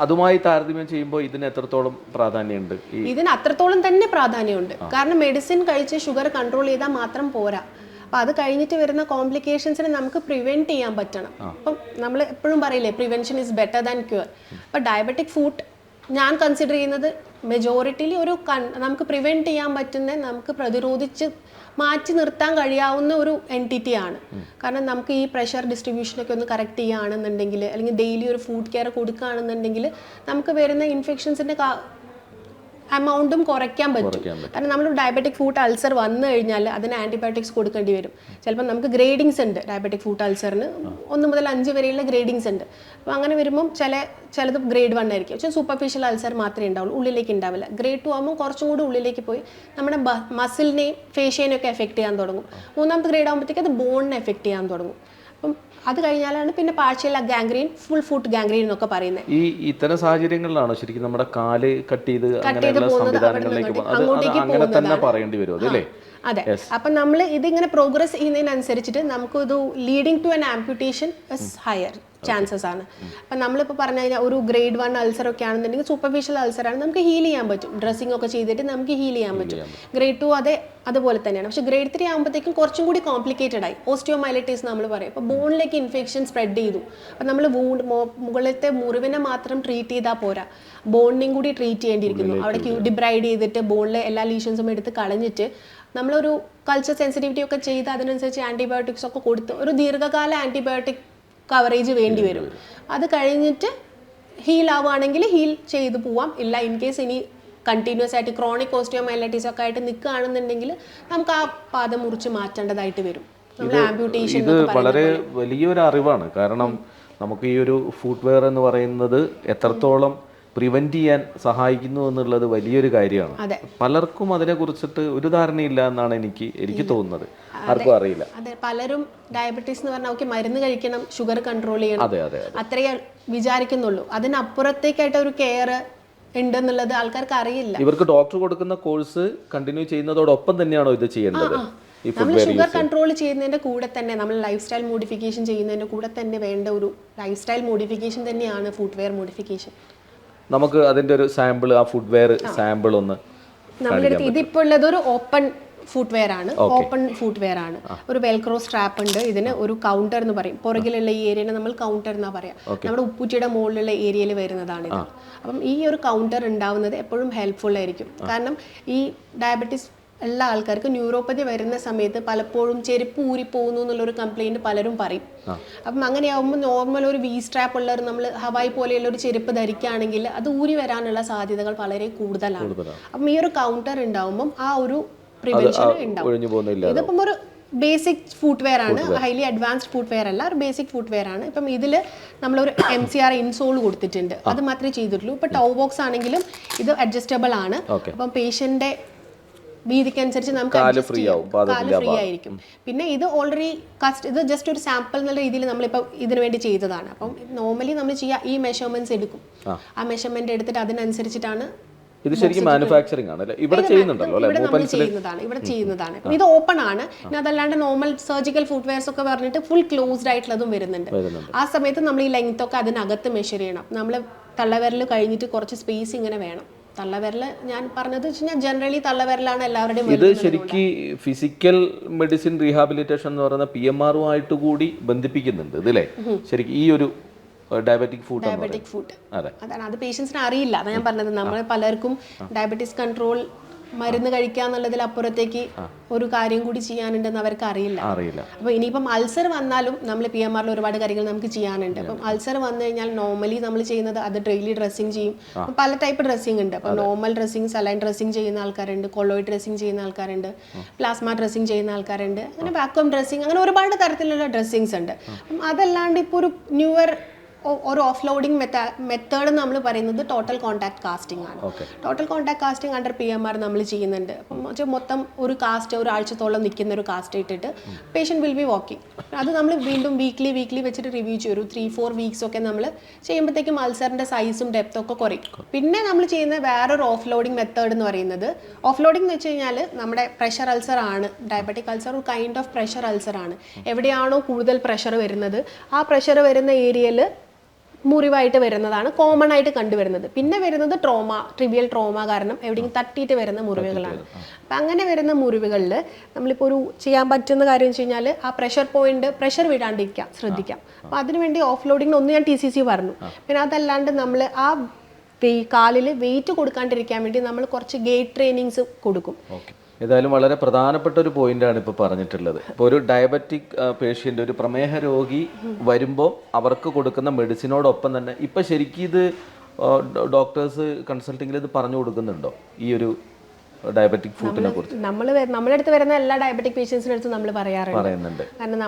അതുമായി താരതമ്യം ചെയ്യുമ്പോൾ ഇതിന് എത്രത്തോളം പ്രാധാന്യമുണ്ട്? ഇതിന് അത്രത്തോളം തന്നെ പ്രാധാന്യമുണ്ട്. കാരണം മെഡിസിൻ കഴിച്ച് ഷുഗർ കൺട്രോൾ ചെയ്താൽ മാത്രം പോരാ. അപ്പം അത് കഴിഞ്ഞിട്ട് വരുന്ന കോംപ്ലിക്കേഷൻസിനെ നമുക്ക് പ്രിവെൻറ്റ് ചെയ്യാൻ പറ്റണം. അപ്പം നമ്മൾ എപ്പോഴും പറയില്ലേ prevention is better than cure. അപ്പം ഡയബറ്റിക് ഫുഡ് ഞാൻ കൺസിഡർ ചെയ്യുന്നത് മെജോറിറ്റിയിൽ ഒരു നമുക്ക് പ്രിവെൻറ്റ് ചെയ്യാൻ പറ്റുന്ന, നമുക്ക് പ്രതിരോധിച്ച് മാറ്റി നിർത്താൻ കഴിയാവുന്ന ഒരു എൻറ്റിറ്റി ആണ്. കാരണം നമുക്ക് ഈ പ്രഷർ ഡിസ്ട്രിബ്യൂഷനൊക്കെ ഒന്ന് കറക്റ്റ് ചെയ്യുകയാണെന്നുണ്ടെങ്കിൽ, അല്ലെങ്കിൽ ഡെയിലി ഒരു ഫുഡ് കെയർ കൊടുക്കുകയാണെന്നുണ്ടെങ്കിൽ നമുക്ക് വരുന്ന ഇൻഫെക്ഷൻസിൻ്റെ എമൗണ്ടും കുറയ്ക്കാൻ പറ്റും. കാരണം നമ്മൾ ഡയബറ്റിക് ഫുഡ് അൾസർ വന്നു കഴിഞ്ഞാൽ അതിന് ആൻറ്റിബയോട്ടിക്സ് കൊടുക്കേണ്ടി വരും. ചിലപ്പോൾ നമുക്ക് ഗ്രേഡിങ്സ് ഉണ്ട്. ഡയബറ്റിക് ഫുഡ് അൾസറിന് 1 മുതൽ 5 വരെയുള്ള ഗ്രേഡിങ്സ് ഉണ്ട്. അപ്പോൾ അങ്ങനെ വരുമ്പം ചിലത് ഗ്രേഡ് 1 ആയിരിക്കും. പക്ഷേ സൂപ്പർഫിഷ്യൽ അൾസർ മാത്രമേ ഉണ്ടാവുള്ളൂ, ഉള്ളിലേക്ക് ഉണ്ടാവില്ല. ഗ്രേഡ് 2 ആകുമ്പോൾ കുറച്ചും കൂടി ഉള്ളിലേക്ക് പോയി നമ്മുടെ മസിലിനെയും ഫേഷ്യനെയും ഒക്കെ എഫക്ട് ചെയ്യാൻ തുടങ്ങും. 3ാമത്തെ ഗ്രേഡ് ആകുമ്പോഴത്തേക്ക് അത് ബോണിനെ എഫക്ട് ചെയ്യാൻ തുടങ്ങും. അപ്പം അത് കഴിഞ്ഞാലാണ് പിന്നെ partial gangrene, full foot gangrene എന്നൊക്കെ പറയുന്നത്. ഇത്തരം സാഹചര്യങ്ങളിലാണോ ശരിക്കും നമ്മുടെ കാല് കട്ട് ചെയ്ത് അങ്ങനെയുള്ള സംവിധാനങ്ങളിലേക്ക് അങ്ങനെ തന്നെ പറയേണ്ടി വരും അതല്ലേ? അതെ. അപ്പം നമ്മൾ ഇതിങ്ങനെ പ്രോഗ്രസ് ചെയ്യുന്നതിനനുസരിച്ചിട്ട് നമുക്കിത് leading to an amputation is higher chances ആണ്. അപ്പം നമ്മളിപ്പോൾ പറഞ്ഞു കഴിഞ്ഞാൽ ഒരു ഗ്രേഡ് 1 അൾസർ ഒക്കെ ആണെന്നുണ്ടെങ്കിൽ സൂപ്പർഫിഷ്യൽ അൾസറാണ്, നമുക്ക് ഹീൽ ചെയ്യാൻ പറ്റും. ഡ്രസ്സിംഗ് ഒക്കെ ചെയ്തിട്ട് നമുക്ക് ഹീൽ ചെയ്യാൻ പറ്റും. ഗ്രേഡ് 2 അതുപോലെ തന്നെയാണ്. പക്ഷേ ഗ്രേഡ് 3 ആകുമ്പോഴത്തേക്കും കുറച്ചും കൂടി കോംപ്ലിക്കേറ്റഡ് ആയി. ഓസ്റ്റിയോമൈലൈറ്റിസ് നമ്മൾ പറയും. അപ്പോൾ ബോണിലേക്ക് ഇൻഫെക്ഷൻ സ്പ്രെഡ് ചെയ്തു. അപ്പം നമ്മൾ മുകളിലത്തെ മുറിവിനെ മാത്രം ട്രീറ്റ് ചെയ്താൽ പോരാ, ബോണിനെയും കൂടി ട്രീറ്റ് ചെയ്യേണ്ടിയിരിക്കുന്നു. അവിടെ ഡിബ്രൈഡ് ചെയ്തിട്ട് ബോണിലെ എല്ലാ ലീഷൻസും എടുത്ത് കളഞ്ഞിട്ട് നമ്മളൊരു കൾച്ചർ സെൻസിറ്റിവിറ്റി ഒക്കെ ചെയ്ത് അതിനനുസരിച്ച് ആൻറ്റിബയോട്ടിക്സ് ഒക്കെ കൊടുത്ത് ഒരു ദീർഘകാല ആൻറ്റിബയോട്ടിക് കവറേജ് വേണ്ടി വരും. അത് കഴിഞ്ഞിട്ട് ഹീൽ ആവുകയാണെങ്കിൽ ഹീൽ ചെയ്ത് പോവാം. ഇല്ല ഇൻ കേസ് ഇനി കണ്ടിന്യൂസ് ആയിട്ട് ക്രോണിക് ഓസ്റ്റിയോമൈലൈറ്റിസ് ഒക്കെ ആയിട്ട് നിൽക്കുകയാണെന്നുണ്ടെങ്കിൽ നമുക്ക് ആ പാദം മുറിച്ച് മാറ്റേണ്ടതായിട്ട് വരും. നമ്മൾ ആംപ്യൂട്ടേഷൻ. ഇത് വളരെ വലിയൊരു അറിവാണ്. കാരണം നമുക്ക് ഈ ഒരു ഫുഡ് വെയർ എന്ന് പറയുന്നത് എത്രത്തോളം പ്രിവെന്റ് ചെയ്യാൻ സഹായിക്കുന്നു എന്നുള്ളത് വലിയൊരു കാര്യമാണ്. പലർക്കും അതിനെ കുറിച്ചിട്ട് ഒരു ധാരണയില്ല എന്നാണ് എനിക്ക് തോന്നുന്നത്. ആർക്കും അറിയില്ല. അതെ, പലരും ഡയബറ്റീസ് എന്ന് പറഞ്ഞാൽ മരുന്ന് കഴിക്കണം, ഷുഗർ കൺട്രോൾ ചെയ്യണം, അത്രയേ വിചാരിക്കുന്നുള്ളൂ. അതിനപ്പുറത്തേക്കായിട്ട് ഒരു കെയർ ഉണ്ടെന്നുള്ളത് ആൾക്കാർക്ക് അറിയില്ല. ഇവർക്ക് ഡോക്ടർ കൊടുക്കുന്ന കോഴ്സ് കണ്ടിന്യൂ ചെയ്യുന്നതോടൊപ്പം തന്നെയാണോ ഇത് ചെയ്യേണ്ടത്? നമ്മൾ ഷുഗർ കൺട്രോൾ ചെയ്യുന്നതിന്റെ കൂടെ തന്നെ നമ്മൾ ലൈഫ് സ്റ്റൈൽ മോഡിഫിക്കേഷൻ ചെയ്യുന്നതിന്റെ കൂടെ തന്നെ വേണ്ട ഒരു ലൈഫ് സ്റ്റൈൽ മോഡിഫിക്കേഷൻ തന്നെയാണ് ഫുഡ് വെയർ മോഡിഫിക്കേഷൻ. നമുക്ക് അതിന്റെ ഒരു സാമ്പിൾ, ആ ഫുട്വെയർ സാമ്പിൾ ഒന്ന് നമ്മളെടുത്ത് ഇതിപ്പോൾ ഉള്ളത് ഒരു ഓപ്പൺ ഫുട്വെയർ ആണ്. ഓപ്പൺ ഫുട്വെയർ ആണ്. ഒരു വെൽക്രോ സ്ട്രാപ്പ് ഉണ്ട്. ഇതിന് ഒരു കൗണ്ടർ എന്ന് പറയും. പുറകിലുള്ള ഈ ഏരിയനെ നമ്മൾ കൗണ്ടർ എന്നാ പറയാം. നമ്മുടെ ഉപ്പൂറ്റിയുടെ മുകളിലുള്ള ഏരിയയിൽ വരുന്നതാണ് ഇത്. അപ്പം ഈ ഒരു കൗണ്ടർ ഉണ്ടാവുന്നത് എപ്പോഴും ഹെൽപ്ഫുൾ ആയിരിക്കും. കാരണം ഈ ഡയബറ്റീസ് എല്ലാ ആൾക്കാർക്കും ന്യൂറോപ്പതി വരുന്ന സമയത്ത് പലപ്പോഴും ചെരുപ്പ് ഊരിപ്പോകുന്നു എന്നുള്ളൊരു കംപ്ലൈൻറ്റ് പലരും പറയും. അപ്പം അങ്ങനെയാകുമ്പോൾ നോർമൽ ഒരു വി സ്ട്രാപ്പ് ഉള്ള ഒരു നമ്മൾ ഹവായി പോലെയുള്ള ഒരു ചെരുപ്പ് ധരിക്കുകയാണെങ്കിൽ അത് ഊരി വരാനുള്ള സാധ്യതകൾ വളരെ കൂടുതലാണ്. അപ്പം ഈ ഒരു കൗണ്ടർ ഉണ്ടാവുമ്പം ആ ഒരു പ്രിവെൻഷൻ ഉണ്ടാവും. ഇതിപ്പം ഒരു ബേസിക് ഫുട്വെയർ ആണ്, ഹൈലി അഡ്വാൻസ്ഡ് ഫുട്വെയർ അല്ല, ഒരു ബേസിക് ഫുട്വെയർ ആണ്. ഇപ്പം ഇതിൽ നമ്മളൊരു MCR ഇൻസോൾ കൊടുത്തിട്ടുണ്ട്. അത് മാത്രമേ ചെയ്തിട്ടുള്ളൂ. ഇപ്പം ടൗ ബോക്സ് ആണെങ്കിലും ഇത് അഡ്ജസ്റ്റബിൾ ആണ്. അപ്പം പേഷ്യൻ്റെ വീതിക്കനുസരിച്ച് നമുക്ക് കാല് ഫ്രീ ആയിരിക്കും. പിന്നെ ഇത് ഓൾറെഡി ഇത് ജസ്റ്റ് ഒരു സാമ്പിൾ എന്നുള്ള രീതിയിൽ നമ്മളിപ്പോൾ ഇതിനു വേണ്ടി ചെയ്തതാണ്. അപ്പം നോർമലി നമ്മൾ ചെയ്യുക ഈ മെഷർമെന്റ്സ് എടുക്കും. ആ മെഷർമെന്റ് എടുത്തിട്ട് അതിനനുസരിച്ചിട്ടാണ് ഇത് ശരിക്കും മാനുഫാക്ചറിംഗ് ആണ്. ഇവിടെ ചെയ്യുന്നുണ്ടല്ലോ അല്ലേ? ഇവിടെ ചെയ്യുന്നതാണ്. ഇത് ഓപ്പൺ ആണ്. പിന്നെ അതല്ലാണ്ട് നോർമൽ സർജിക്കൽ ഫുട്വെയർസ് ഒക്കെ പറഞ്ഞിട്ട് ഫുൾ ക്ലോസ്ഡ് ആയിട്ടുള്ളതും വരുന്നുണ്ട്. ആ സമയത്ത് നമ്മൾ ഈ ലെങ്ത് ഒക്കെ അതിനകത്ത് മെഷർ ചെയ്യണം. നമ്മൾ തള്ളവിരൽ കഴിഞ്ഞിട്ട് കുറച്ച് സ്പേസ് ഇങ്ങനെ വേണം. തള്ളവിരൽ ഞാൻ പറഞ്ഞത് വെച്ചാൽ ജനറലി തള്ളവിരലാണ് എല്ലാവരുടെയും. ഇത് ശരിക്കും ഫിസിക്കൽ മെഡിസിൻ റീഹാബിലിറ്റേഷൻ എന്ന് പറയുന്ന PMR-ഉമായിട്ട് കൂടി ബന്ധിപ്പിക്കുന്നുണ്ട് ഇതില്ലേ ശരിക്കും ഈ ഒരു ഡയബറ്റിക് ഫുഡ്. അതാണ് അത് പേഷ്യൻസിന് അറിയില്ല. അതാണ് ഞാൻ പറഞ്ഞത്. നമ്മൾ പലർക്കും ഡയബറ്റീസ് കൺട്രോൾ മരുന്ന് കഴിക്കുക എന്നുള്ളതിൽ അപ്പുറത്തേക്ക് ഒരു കാര്യം കൂടി ചെയ്യാനുണ്ടെന്ന് അവർക്ക് അറിയില്ല. അപ്പോൾ ഇനിയിപ്പം അൾസർ വന്നാലും നമ്മൾ PMR-ൽ ഒരുപാട് കാര്യങ്ങൾ നമുക്ക് ചെയ്യാനുണ്ട്. അപ്പം അൾസർ വന്നു കഴിഞ്ഞാൽ നോർമലി നമ്മൾ ചെയ്യുന്നത് അത് ഡെയിലി ഡ്രസ്സിങ് ചെയ്യും. പല ടൈപ്പ് ഡ്രസ്സിങ് ഉണ്ട്. അപ്പം നോർമൽ ഡ്രസ്സിങ്, സലൈൻ ഡ്രസ്സിങ് ചെയ്യുന്ന ആൾക്കാരുണ്ട്, കൊളോയിഡ് ഡ്രസ്സിങ് ചെയ്യുന്ന ആൾക്കാരുണ്ട്, പ്ലാസ്മ ഡ്രസ്സിങ് ചെയ്യുന്ന ആൾക്കാരുണ്ട്, അങ്ങനെ വാക്വം ഡ്രസ്സിങ്, അങ്ങനെ ഒരുപാട് തരത്തിലുള്ള ഡ്രസ്സിങ്സ് ഉണ്ട്. അപ്പം അതല്ലാണ്ട് ഇപ്പോൾ ഒരു ന്യൂവർ ഒരു ഓഫ് ലോഡിങ് മെത്തേഡ് നമ്മൾ പറയുന്നത് ടോട്ടൽ കോൺടാക്ട് കാസ്റ്റിംഗ് ആണ്. Total contact casting under PMR നമ്മൾ ചെയ്യുന്നുണ്ട്. അപ്പം മൊത്തം ഒരു കാസ്റ്റ് ഒരാഴ്ചത്തോളം നിൽക്കുന്ന ഒരു കാസ്റ്റ് ഇട്ടിട്ട് പേഷ്യൻറ്റ് വിൽ ബി വാക്കിംഗ്. അത് നമ്മൾ വീണ്ടും വീക്ക്ലി വെച്ചിട്ട് റിവ്യൂ ചെയ്യും. ഒരു 3-4 വീക്സ് ഒക്കെ നമ്മൾ ചെയ്യുമ്പോഴത്തേക്കും അൾസറിൻ്റെ സൈസും ഡെപ്തും ഒക്കെ കുറയും. പിന്നെ നമ്മൾ ചെയ്യുന്ന വേറൊരു ഓഫ് ലോഡിങ് മെത്തേഡ് എന്ന് പറയുന്നത്, ഓഫ് ലോഡിംഗ് എന്ന് വെച്ച് കഴിഞ്ഞാൽ നമ്മുടെ പ്രഷർ അൾസർ ആണ്. ഡയബറ്റിക് അൾസർ ഒരു കൈൻഡ് ഓഫ് പ്രഷർ അൾസർ ആണ്. എവിടെയാണോ കൂടുതൽ പ്രഷർ വരുന്നത് ആ പ്രഷർ വരുന്ന ഏരിയയിൽ മുറിവായിട്ട് വരുന്നതാണ് കോമൺ ആയിട്ട് കണ്ടുവരുന്നത്. പിന്നെ വരുന്നത് ട്രിവിയൽ ട്രോമ കാരണം എവിടെയെങ്കിലും തട്ടിയിട്ട് വരുന്ന മുറിവുകളാണ്. അപ്പം അങ്ങനെ വരുന്ന മുറിവുകളിൽ നമ്മളിപ്പോൾ ഒരു ചെയ്യാൻ പറ്റുന്ന കാര്യം വെച്ച് കഴിഞ്ഞാൽ ആ പ്രഷർ വിടാണ്ടിരിക്കാം, ശ്രദ്ധിക്കാം. അപ്പോൾ അതിനുവേണ്ടി ഓഫ് ലോഡിങ്ങിന് ഒന്ന് ഞാൻ TCC പറഞ്ഞു. പിന്നെ അതല്ലാണ്ട് നമ്മൾ ആ കാലിൽ വെയിറ്റ് കൊടുക്കാണ്ടിരിക്കാൻ വേണ്ടി നമ്മൾ കുറച്ച് ഗേറ്റ് ട്രെയിനിങ്സ് കൊടുക്കും. ഏതായാലും വളരെ പ്രധാനപ്പെട്ട ഒരു പോയിന്റാണ് ഇപ്പോൾ പറഞ്ഞിട്ടുള്ളത്. ഇപ്പോൾ ഒരു ഡയബറ്റിക് പേഷ്യൻ്റ്, ഒരു പ്രമേഹ രോഗി വരുമ്പോൾ അവർക്ക് കൊടുക്കുന്ന മെഡിസിനോടൊപ്പം തന്നെ ഇപ്പം ശരിക്കും ഇത് ഡോക്ടേഴ്സ് കൺസൾട്ടിങ്ങിൽ ഇത് പറഞ്ഞു കൊടുക്കുന്നുണ്ടോ ഈ ഒരു ഡയബറ്റിക് ഫുഡിനെ കുറിച്ച്? നമ്മുടെ അടുത്ത് വരുന്ന എല്ലാ ഡയബറ്റിക് പേഷ്യൻസിൻ്റെ അടുത്ത് നമ്മൾ പറയുന്നുണ്ട്. കാരണം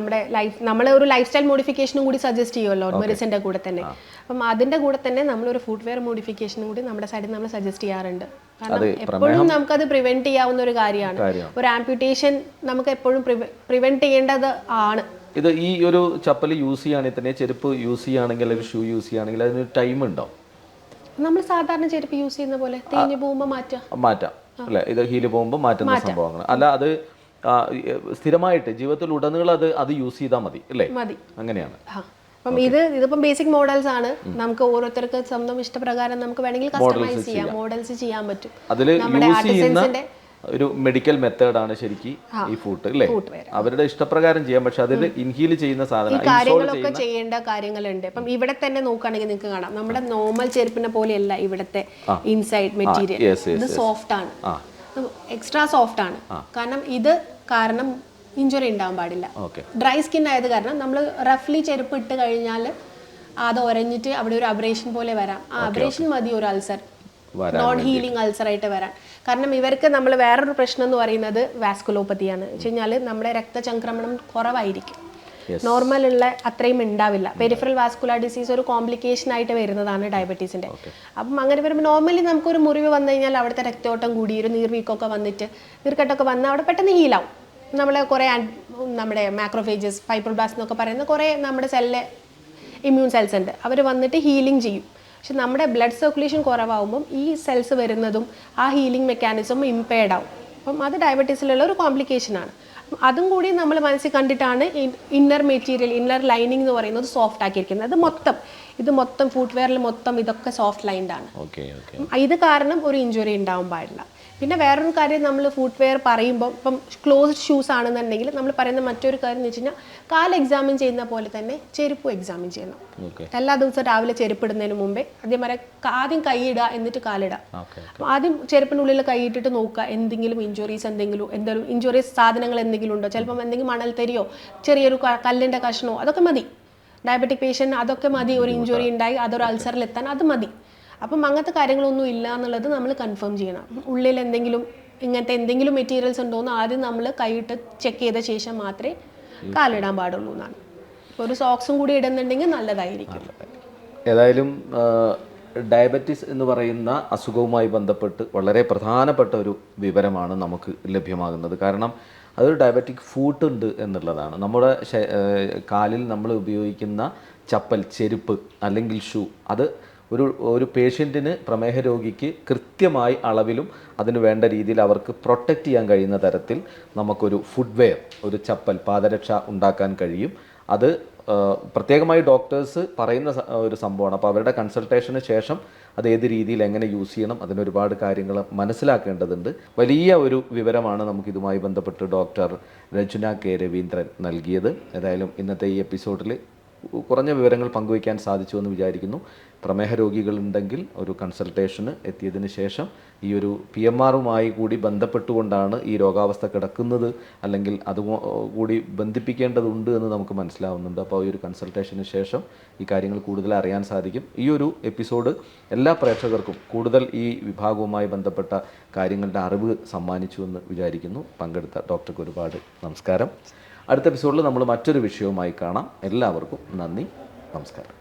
നമ്മൾ ഒരു ലൈഫ് സ്റ്റൈൽ മോഡിഫിക്കേഷനും കൂടി സജസ്റ്റ് ചെയ്യുമല്ലോ മെഡിസിൻ്റെ കൂടെ തന്നെ. അപ്പം അതിൻ്റെ കൂടെ തന്നെ നമ്മളൊരു ഫുഡ്വെയർ മോഡിഫിക്കേഷനും കൂടി നമ്മുടെ സൈഡിൽ നമ്മൾ സജസ്റ്റ് ചെയ്യാറുണ്ട്. കാരണം എപ്പോഴും നമുക്കത് പ്രിവെന്റ് ചെയ്യാവുന്ന ഒരു കാര്യമാണ്. ഒരു ആംപ്യൂട്ടേഷൻ നമുക്ക് എപ്പോഴും പ്രിവെന്റ് ചെയ്യേണ്ടത് ആണ്. ഇത് ഈ ഒരു ചപ്പൽ യൂസ് ചെയ്യുകയാണെങ്കിൽ തന്നെ, ചെരുപ്പ് യൂസ് ചെയ്യുകയാണെങ്കിൽ അല്ലെങ്കിൽ ഷൂ യൂസ് ചെയ്യുകയാണെങ്കിൽ അതിനൊരു ടൈം ഉണ്ടോ? നമ്മൾ സാധാരണ ചെരുപ്പ് യൂസ് ചെയ്യുന്ന പോലെ തേഞ്ഞു പോകുമ്പോൾ മാറ്റാം അല്ലേ? ഇത് ഹീല് പോകുമ്പോൾ മാറ്റുന്ന സംഭവങ്ങൾ അല്ല, അത് സ്ഥിരമായിട്ട് ജീവിതത്തിൽ ഉടനീളം അത് യൂസ് ചെയ്താൽ മതി അല്ലേ? അങ്ങനെയാണ്. അപ്പം ഇതിപ്പം ബേസിക് മോഡൽസ് ആണ്. നമുക്ക് ഓരോരുത്തർക്ക് സ്വന്തം ഇഷ്ടപ്രകാരം നമുക്ക് വേണമെങ്കിൽ കസ്റ്റമൈസ് ചെയ്യാം, മോഡൽസ് ചെയ്യാൻ പറ്റും. അതിൽ യൂസ് ചെയ്യുന്ന ഒരു മെഡിക്കൽ മെത്തേഡാണ് ശരിക്കും ഈ ഫുഡ് അല്ലേ? അവരുടെ ഇഷ്ടപ്രകാരം ചെയ്യാം. പക്ഷെ അതിൽ ഇൻഹീൽ ചെയ്യുന്ന സാധനം കാര്യങ്ങളൊക്കെ ചെയ്യേണ്ട കാര്യങ്ങളുണ്ട്. ഇപ്പം ഇവിടെ തന്നെ നോക്കുകയാണെങ്കിൽ നിങ്ങൾക്ക് കാണാം, നമ്മുടെ നോർമൽ ചെരുപ്പിനെ പോലെയല്ല ഇവിടുത്തെ ഇൻസൈഡ് മെറ്റീരിയൽ. ഇത് സോഫ്റ്റ് ആണ്, എക്സ്ട്രാ സോഫ്റ്റ് ആണ്. കാരണം ഇഞ്ചുറി ഉണ്ടാവാൻ പാടില്ല. ഡ്രൈ സ്കിൻ ആയത് കാരണം നമ്മൾ റഫ്ലി ചെരുപ്പ് ഇട്ട് കഴിഞ്ഞാൽ അത് ഒരഞ്ഞിട്ട് അവിടെ ഒരു അബ്രേഷൻ പോലെ വരാം. ആ അബ്രേഷൻ മതി ഒരു അൾസർ, നോൺ ഹീലിംഗ് അൾസർ ആയിട്ട് വരാൻ. കാരണം ഇവർക്ക് നമ്മൾ വേറൊരു പ്രശ്നം എന്ന് പറയുന്നത് വാസ്കുലോപ്പതിയാണ്. വെച്ച് കഴിഞ്ഞാൽ നമ്മുടെ രക്തചംക്രമണം കുറവായിരിക്കും, നോർമൽ ഉള്ള അത്രയും ഉണ്ടാവില്ല. പെരിഫറൽ വാസ്കുലർ ഡിസീസ് ഒരു കോംപ്ലിക്കേഷൻ ആയിട്ട് വരുന്നതാണ് ഡയബറ്റീസിൻ്റെ. അപ്പം അങ്ങനെ വരുമ്പോൾ നോർമലി നമുക്കൊരു മുറിവ് വന്നു കഴിഞ്ഞാൽ അവിടുത്തെ രക്തോട്ടം കൂടി ഒരു നീർവീക്കൊക്കെ വന്നിട്ട് നീർക്കെട്ടൊക്കെ വന്ന് അവിടെ പെട്ടെന്ന് ഹീലാവും. നമ്മുടെ മാക്രോഫേജസ്, ഫൈബ്രോബ്ലാസ്റ്റ് എന്നൊക്കെ പറയുന്ന കുറേ നമ്മുടെ ഇമ്മ്യൂൺ സെൽസ് ഉണ്ട്, അവർ വന്നിട്ട് ഹീലിംഗ് ചെയ്യും. പക്ഷെ നമ്മുടെ ബ്ലഡ് സർക്കുലേഷൻ കുറവാകുമ്പം ഈ സെൽസ് വരുന്നതും ആ ഹീലിംഗ് മെക്കാനിസം ഇമ്പയർഡ് ആവും. അപ്പം അത് ഡയബറ്റീസിലുള്ള ഒരു കോംപ്ലിക്കേഷനാണ്. അതും കൂടി നമ്മൾ മനസ്സിൽ കണ്ടിട്ടാണ് ഇന്നർ മെറ്റീരിയൽ, ഇന്നർ ലൈനിങ് എന്ന് പറയുന്നത് സോഫ്റ്റ് ആക്കിയിരിക്കുന്നത്. ഇത് മൊത്തം ഫുട്വെയറിൽ മൊത്തം ഇതൊക്കെ സോഫ്റ്റ് ലൈൻഡാണ്. ഇത് കാരണം ഒരു ഇഞ്ചുറി ഉണ്ടാവാൻ പാടില്ല. പിന്നെ വേറൊരു കാര്യം, നമ്മൾ ഫുട്വെയർ പറയുമ്പോൾ ഇപ്പം ക്ലോസ്ഡ് ഷൂസ് ആണെന്നുണ്ടെങ്കിൽ നമ്മൾ പറയുന്ന മറ്റൊരു കാര്യം എന്ന് വെച്ച് കഴിഞ്ഞാൽ കാൽ എക്സാമിൻ ചെയ്യുന്ന പോലെ തന്നെ ചെരുപ്പ് എക്സാമിൻ ചെയ്യണം. എല്ലാ ദിവസവും രാവിലെ ചെരുപ്പ് ഇടുന്നതിന് മുമ്പേ അതേമാതിരി ആദ്യം കൈയിടുക, എന്നിട്ട് കാലിടുക. അപ്പോൾ ആദ്യം ചെരുപ്പിനുള്ളിൽ കൈയിട്ടിട്ട് നോക്കുക എന്തെങ്കിലും ഇഞ്ചുറീസ് സാധനങ്ങൾ എന്തെങ്കിലും ഉണ്ടോ. ചിലപ്പം എന്തെങ്കിലും മണൽത്തരിയോ ചെറിയൊരു കല്ലിൻ്റെ കഷ്ണമോ അതൊക്കെ മതി. ഡയബറ്റിക് പേഷ്യൻറ്റ് അതൊക്കെ മതി. ഒരു ഇഞ്ചുറി ഉണ്ടായി അതൊരു അൾസറിലെത്താൻ അത് മതി. അപ്പം അങ്ങനത്തെ കാര്യങ്ങളൊന്നും ഇല്ല എന്നുള്ളത് നമ്മൾ കൺഫേം ചെയ്യണം. ഉള്ളിൽ ഇങ്ങനത്തെ എന്തെങ്കിലും മെറ്റീരിയൽസ് ഉണ്ടോ എന്ന് ആദ്യം നമ്മൾ കൈയിട്ട് ചെക്ക് ചെയ്ത ശേഷം മാത്രമേ കാലിടാൻ പാടുള്ളൂ എന്നാണ്. ഒരു സോക്സും കൂടി ഇടുന്നുണ്ടെങ്കിൽ നല്ലതായിരിക്കും. ഏതായാലും ഡയബറ്റീസ് എന്ന് പറയുന്ന അസുഖവുമായി ബന്ധപ്പെട്ട് വളരെ പ്രധാനപ്പെട്ട ഒരു വിവരമാണ് നമുക്ക് ലഭ്യമാകുന്നത്. കാരണം അതൊരു ഡയബറ്റിക് ഫൂട്ട് ഉണ്ട് എന്നുള്ളതാണ്. നമ്മുടെ കാലിൽ നമ്മൾ ഉപയോഗിക്കുന്ന ചപ്പൽ, ചെരുപ്പ് അല്ലെങ്കിൽ ഷൂ, അത് ഒരു പേഷ്യൻറ്റിന്, പ്രമേഹ രോഗിക്ക് കൃത്യമായി അളവിലും അതിന് വേണ്ട രീതിയിൽ അവർക്ക് പ്രൊട്ടക്റ്റ് ചെയ്യാൻ കഴിയുന്ന തരത്തിൽ നമുക്കൊരു ഫുട്വെയർ, ഒരു ചപ്പൽ, പാദരക്ഷ ഉണ്ടാക്കാൻ കഴിയും. അത് പ്രത്യേകമായി ഡോക്ടേഴ്സ് പറയുന്ന ഒരു സംഭവമാണ്. അപ്പോൾ അവരുടെ കൺസൾട്ടേഷന് ശേഷം അത് ഏത് രീതിയിൽ എങ്ങനെ യൂസ് ചെയ്യണം, അതിനൊരുപാട് കാര്യങ്ങൾ മനസ്സിലാക്കേണ്ടതുണ്ട്. വലിയ ഒരു വിവരമാണ് നമുക്കിതുമായി ബന്ധപ്പെട്ട് ഡോക്ടർ രചന കെ രവീന്ദ്രൻ നൽകിയത്. ഏതായാലും ഇന്നത്തെ ഈ എപ്പിസോഡിൽ കുറഞ്ഞ വിവരങ്ങൾ പങ്കുവയ്ക്കാൻ സാധിച്ചു എന്ന് വിചാരിക്കുന്നു. പ്രമേഹ രോഗികളുണ്ടെങ്കിൽ ഒരു കൺസൾട്ടേഷന് എത്തിയതിന് ശേഷം ഈ ഒരു PMR-മായി കൂടി ബന്ധപ്പെട്ടുകൊണ്ടാണ് ഈ രോഗാവസ്ഥ കിടക്കുന്നത്, അല്ലെങ്കിൽ അതുകൂടി ബന്ധിപ്പിക്കേണ്ടതുണ്ട് എന്ന് നമുക്ക് മനസ്സിലാവുന്നുണ്ട്. അപ്പോൾ ഈ ഒരു കൺസൾട്ടേഷന് ശേഷം ഈ കാര്യങ്ങൾ കൂടുതൽ അറിയാൻ സാധിക്കും. ഈ ഒരു എപ്പിസോഡ് എല്ലാ പ്രേക്ഷകർക്കും കൂടുതൽ ഈ വിഭാഗവുമായി ബന്ധപ്പെട്ട കാര്യങ്ങളുടെ അറിവ് സമ്മാനിച്ചു എന്ന് വിചാരിക്കുന്നു. പങ്കെടുത്ത ഡോക്ടർക്ക് ഒരുപാട് നമസ്കാരം. അടുത്ത എപ്പിസോഡിൽ നമ്മൾ മറ്റൊരു വിഷയവുമായി കാണാം. എല്ലാവർക്കും നന്ദി, നമസ്കാരം.